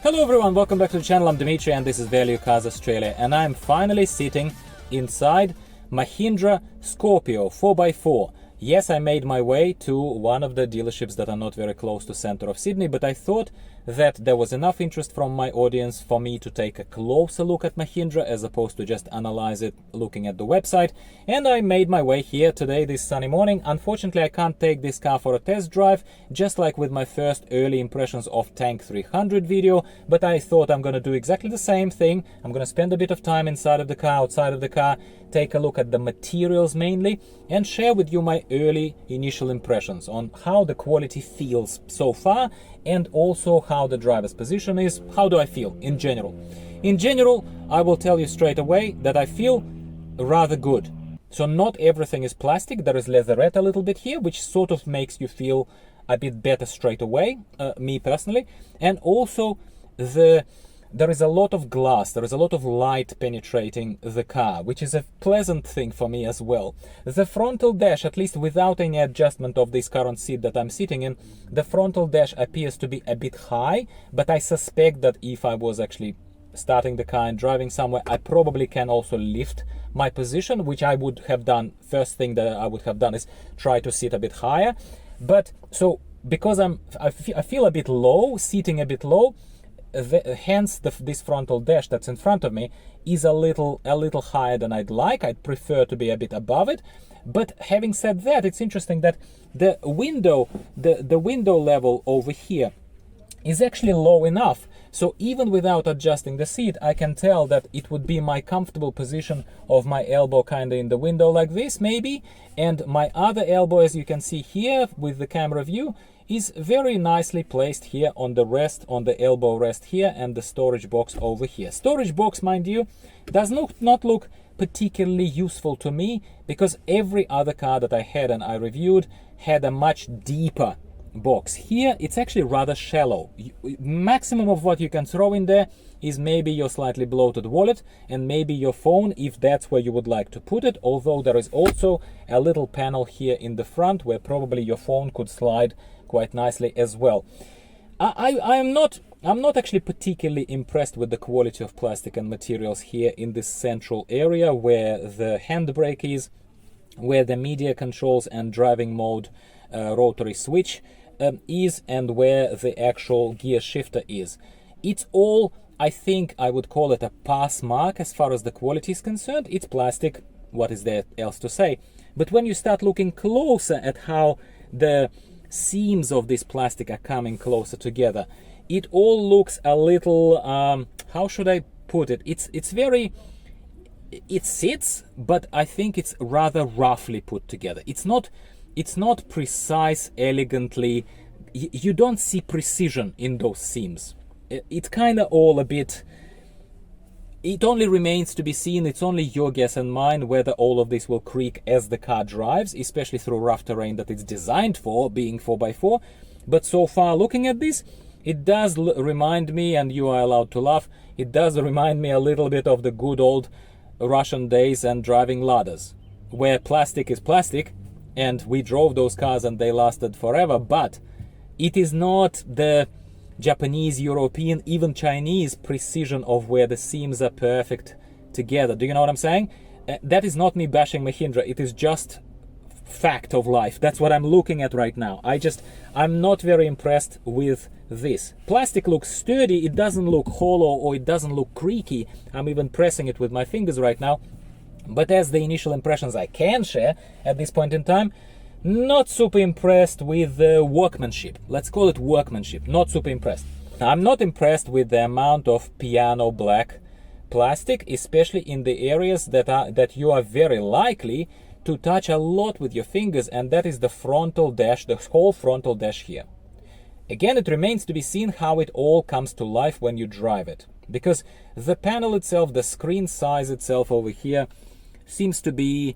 Hello everyone, welcome back to the channel. I'm Dimitri and this is Value Cars Australia, and I'm finally sitting inside Mahindra Scorpio 4x4. Yes, I made my way to one of the dealerships that are not very close to center of Sydney, but I thought that there was enough interest from my audience for me to take a closer look at Mahindra as opposed to just analyze it looking at the website. And I made my way here today, this sunny morning. Unfortunately, I can't take this car for a test drive, just like with my first early impressions of Tank 300 video, but I thought I'm going to do exactly the same thing. I'm going to spend a bit of time inside of the car, outside of the car, take a look at the materials mainly, and share with you my early initial impressions on how the quality feels so far, and also how the driver's position is. How do I feel in general? In general, I will tell you straight away that I feel rather good. So not everything is plastic. There is leatherette a little bit here, which sort of makes you feel a bit better straight away, me personally. And also there is a lot of glass, there is a lot of light penetrating the car, which is a pleasant thing for me as well. The frontal dash, at least without any adjustment of this current seat that I'm sitting in, the frontal dash appears to be a bit high, but I suspect that if I was actually starting the car and driving somewhere, I probably can also lift my position, which I would have done. First thing that I would have done is try to sit a bit higher. But so because I feel a bit low, sitting a bit low, hence this frontal dash that's in front of me is a little higher than I'd like. I'd prefer to be a bit above it. But having said that, it's interesting that the window level over here is actually low enough. So even without adjusting the seat, I can tell that it would be my comfortable position of my elbow kind of in the window like this maybe, and my other elbow, as you can see here with the camera view, is very nicely placed here on the rest, on the elbow rest here, and the storage box over here. Storage box, mind you, does not look particularly useful to me, because every other car that I had and I reviewed had a much deeper box. Here it's actually rather shallow. Maximum of what you can throw in there is maybe your slightly bloated wallet and maybe your phone, if that's where you would like to put it, although there is also a little panel here in the front where probably your phone could slide quite nicely as well. I'm not actually particularly impressed with the quality of plastic and materials here in this central area where the handbrake is, where the media controls and driving mode rotary switch is, and where the actual gear shifter is. It's all, I think I would call it a pass mark as far as the quality is concerned. It's plastic, what is there else to say? But when you start looking closer at how the seams of this plastic are coming closer together, it all looks a little, how should I put it? It sits, but I think it's rather roughly put together. It's not precise, elegantly. You don't see precision in those seams. It's kind of all a bit. It only remains to be seen. It's only your guess and mine whether all of this will creak as the car drives, especially through rough terrain that it's designed for, being 4x4. But so far, looking at this, it does remind me, and you are allowed to laugh, it does remind me a little bit of the good old Russian days and driving ladders, where plastic is plastic, and we drove those cars and they lasted forever, but it is not the Japanese, European, even Chinese precision of where the seams are perfect together. Do you know what I'm saying? That is not me bashing Mahindra. It is just fact of life. That's what I'm looking at right now. I'm not very impressed with this. Plastic looks sturdy. It doesn't look hollow or it doesn't look creaky. I'm even pressing it with my fingers right now. But as the initial impressions I can share at this point in time, not super impressed with the workmanship. Let's call it workmanship. Not super impressed. I'm not impressed with the amount of piano black plastic, especially in the areas that you are very likely to touch a lot with your fingers, and that is the frontal dash, the whole frontal dash here. Again, it remains to be seen how it all comes to life when you drive it, because the panel itself, the screen size itself over here, seems to be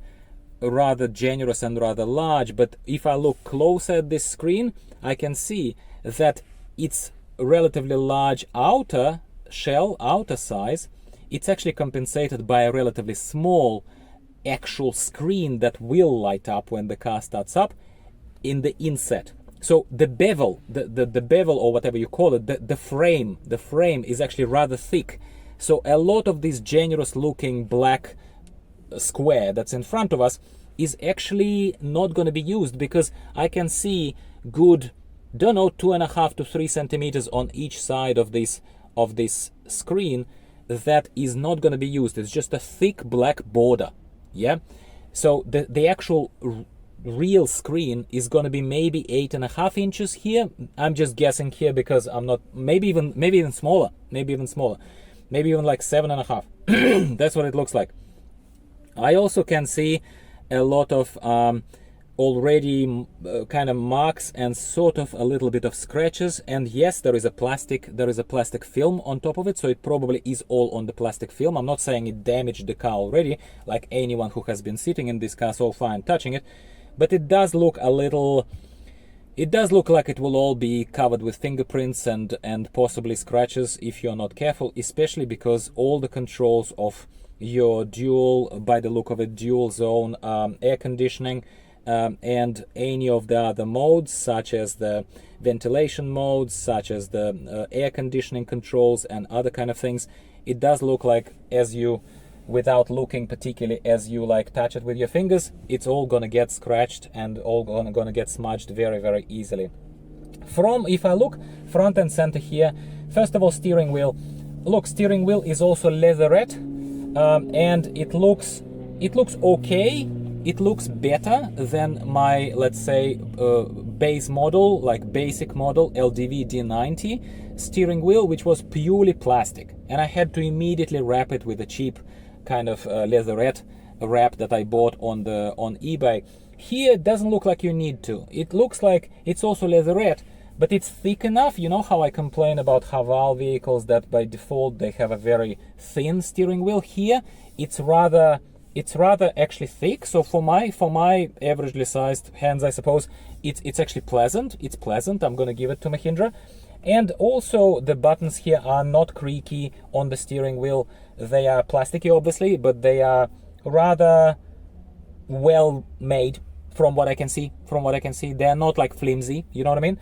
rather generous and rather large, but if I look closer at this screen, I can see that it's relatively large outer shell, outer size. It's actually compensated by a relatively small actual screen that will light up when the car starts up in the inset. So the bevel, the bevel or whatever you call it, the frame is actually rather thick. So a lot of this generous looking black square that's in front of us is actually not going to be used, because I can see good, don't know, 2.5 to 3 centimeters on each side of this screen that is not going to be used. It's just a thick black border. Yeah. So the actual real screen is going to be maybe 8.5 inches here. I'm just guessing here because I'm not, maybe even smaller, maybe even like 7.5. That's what it looks like. I also can see a lot of already kind of marks and sort of a little bit of scratches. And yes, there is a plastic film on top of it, so it probably is all on the plastic film. I'm not saying it damaged the car already, like anyone who has been sitting in this car so far and touching it, but it does look a little, it does look like it will all be covered with fingerprints and possibly scratches if you're not careful, especially because all the controls of your dual, by the look of it, dual zone air conditioning and any of the other modes, such as the ventilation modes, such as the air conditioning controls and other kind of things, it does look like, as you, without looking particularly, as you like touch it with your fingers, it's all gonna get scratched and all gonna get smudged very, very easily. If I look front and center here, first of all, steering wheel. Look, steering wheel is also leatherette, and it looks okay. It looks better than my, let's say, base model, like basic model LDV D90 steering wheel, which was purely plastic, and I had to immediately wrap it with a cheap kind of leatherette wrap that I bought on eBay. Here it doesn't look like you need to. It looks like it's also leatherette, but it's thick enough. You know how I complain about Haval vehicles that by default they have a very thin steering wheel? Here it's rather actually thick. So for my averagely sized hands, I suppose it's actually pleasant. It's pleasant. I'm gonna give it to Mahindra. And also the buttons here are not creaky on the steering wheel. They are plasticky, obviously, but they are rather well made from what I can see. They're not like flimsy, you know what I mean?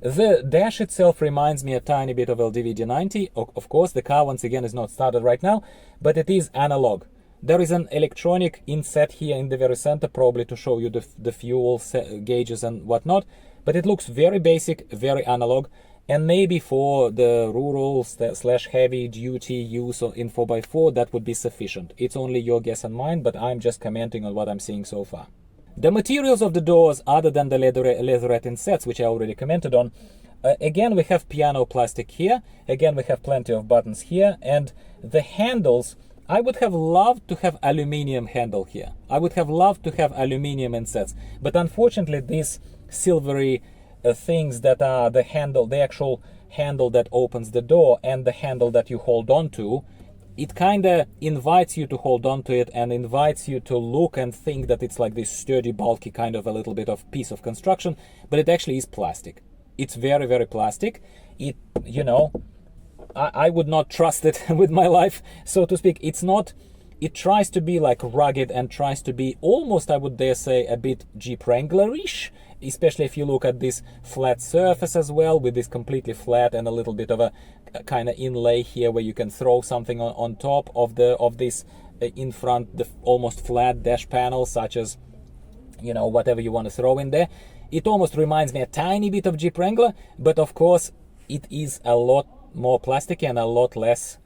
The dash itself reminds me a tiny bit of LDV D90. Of course, the car, once again, is not started right now, but it is analog. There is an electronic inset here in the very center, probably to show you the fuel gauges and whatnot, but it looks very basic, very analog, and maybe for the rural / heavy duty use in 4x4, that would be sufficient. It's only your guess and mine, but I'm just commenting on what I'm seeing so far. The materials of the doors, other than the leatherette insets, which I already commented on, again, we have piano plastic here. Again, we have plenty of buttons here, and the handles, I would have loved to have aluminium handle here. I would have loved to have aluminium insets, but unfortunately these silvery things that are the handle, the actual handle that opens the door and the handle that you hold on to, it kind of invites you to hold on to it and invites you to look and think that it's like this sturdy, bulky kind of a little bit of piece of construction, but it actually is plastic. It's very, very plastic. It, you know, I would not trust it with my life, so to speak. It's not, it tries to be like rugged and tries to be almost, I would dare say, a bit Jeep Wrangler-ish, especially if you look at this flat surface as well, with this completely flat and a little bit of a kind of inlay here where you can throw something on top of this in front, the almost flat dash panel, such as, you know, whatever you want to throw in there. It almost reminds me a tiny bit of Jeep Wrangler, but of course it is a lot more plastic and a lot less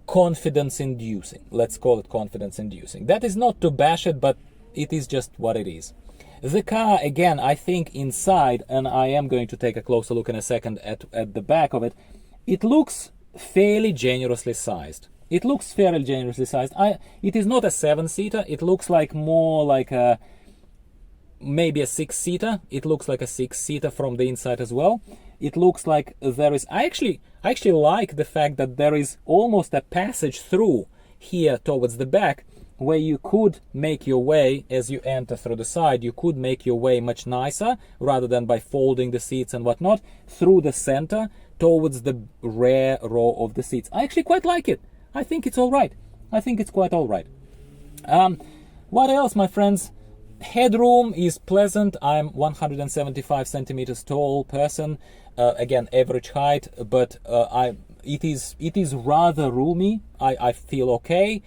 confidence inducing. Let's call it confidence inducing. That is not to bash it, but it is just what it is. The car, again, I think inside, and I am going to take a closer look in a second at the back of it, it looks fairly generously sized. It looks fairly generously sized. It is not a 7-seater. It looks like more like a maybe a 6-seater. It looks like a 6-seater from the inside as well. It looks like there is, I actually like the fact that there is almost a passage through here towards the back, where you could make your way as you enter through the side. You could make your way much nicer, rather than by folding the seats and whatnot, through the center towards the rear row of the seats. I actually quite like it. I think it's all right. I think it's quite all right. What else, my friends? Headroom is pleasant. I'm 175 centimeters tall person, again average height, but it is rather roomy. I feel okay,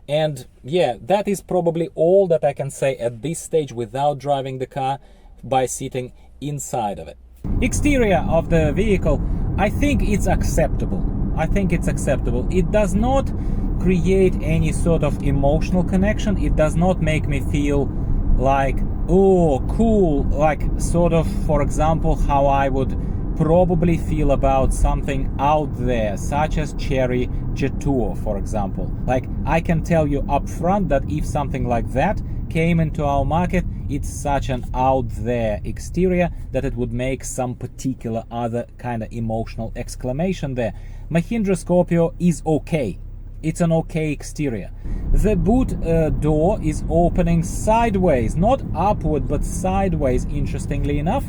and yeah, that is probably all that I can say at this stage without driving the car by sitting inside of it. Exterior of the vehicle, I think it's acceptable. It does not create any sort of emotional connection. It does not make me feel like, oh, cool, like sort of, for example, how I would probably feel about something out there, such as Cherry Jetour, for example. Like, I can tell you up front that if something like that came into our market, it's such an out there exterior that it would make some particular other kind of emotional exclamation there. Mahindra Scorpio is okay. It's an okay exterior. The boot door is opening sideways, not upward, but sideways, interestingly enough.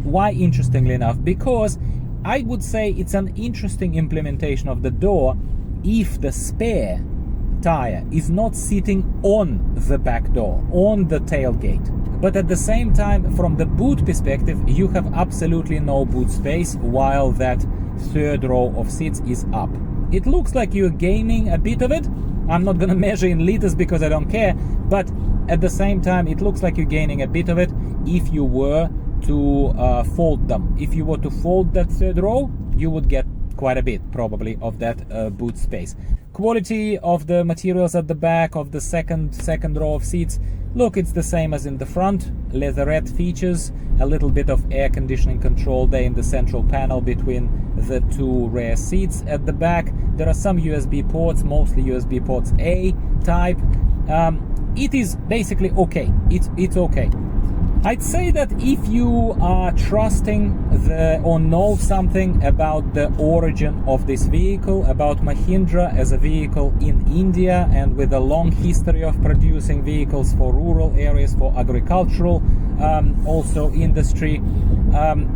Why interestingly enough? Because I would say it's an interesting implementation of the door if the spare tire is not sitting on the back door, on the tailgate. But at the same time, from the boot perspective, you have absolutely no boot space while that third row of seats is up. It looks like you're gaining a bit of it. I'm not gonna measure in liters because I don't care, but at the same time, it looks like you're gaining a bit of it if you were to fold them. If you were to fold that third row, you would get quite a bit probably of that boot space. Quality of the materials at the back of the second row of seats, look, it's the same as in the front. Leatherette features, a little bit of air conditioning control there in the central panel between the two rear seats. At the back there are some USB ports, mostly USB ports A type. It is basically okay. It's okay. I'd say that if you are trusting or know something about the origin of this vehicle, about Mahindra as a vehicle in India and with a long history of producing vehicles for rural areas, for agricultural also industry,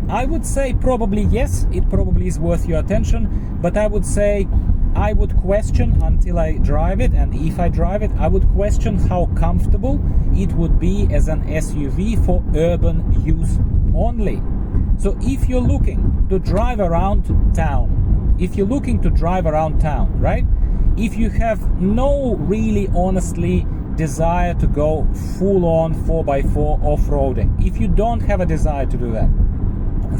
I would say probably yes, it probably is worth your attention, but I would say I would question until I drive it, and if I drive it, I would question how comfortable it would be as an SUV for urban use only. So if you're looking to drive around town, right? If you have no really honestly desire to go full-on 4x4 off-roading, if you don't have a desire to do that,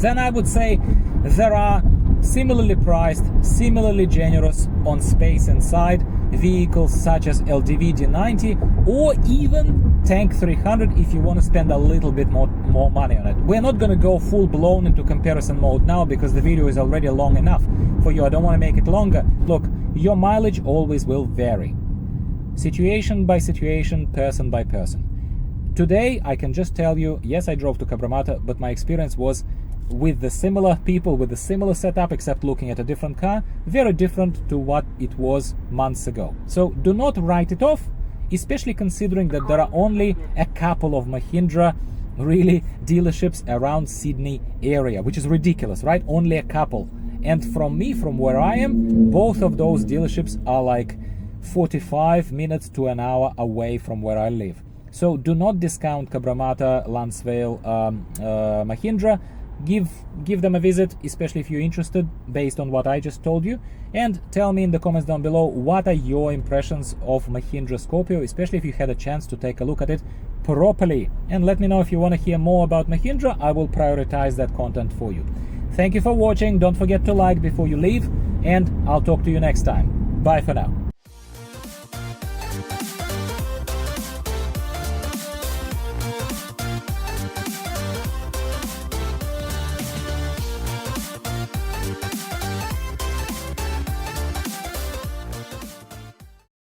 then I would say there are similarly priced, similarly generous on space inside vehicles such as LDV D90 or even Tank 300 if you want to spend a little bit more money on it. We're not going to go full-blown into comparison mode now because the video is already long enough for you. I don't want to make it longer. Look, your mileage always will vary. Situation by situation, person by person. Today, I can just tell you, yes, I drove to Cabramatta, but my experience was with the similar people, with the similar setup, except looking at a different car, very different to what it was months ago. So do not write it off, especially considering that there are only a couple of Mahindra really dealerships around Sydney area, which is ridiculous, right? Only a couple. And from where I am, both of those dealerships are like 45 minutes to an hour away from where I live. So do not discount Cabramatta, Lansvale, Mahindra. Give them a visit, especially if you're interested, based on what I just told you, and tell me in the comments down below what are your impressions of Mahindra Scorpio, especially if you had a chance to take a look at it properly. And let me know if you want to hear more about Mahindra. I will prioritize that content for you. Thank you for watching. Don't forget to like before you leave, and I'll talk to you next time. Bye for now.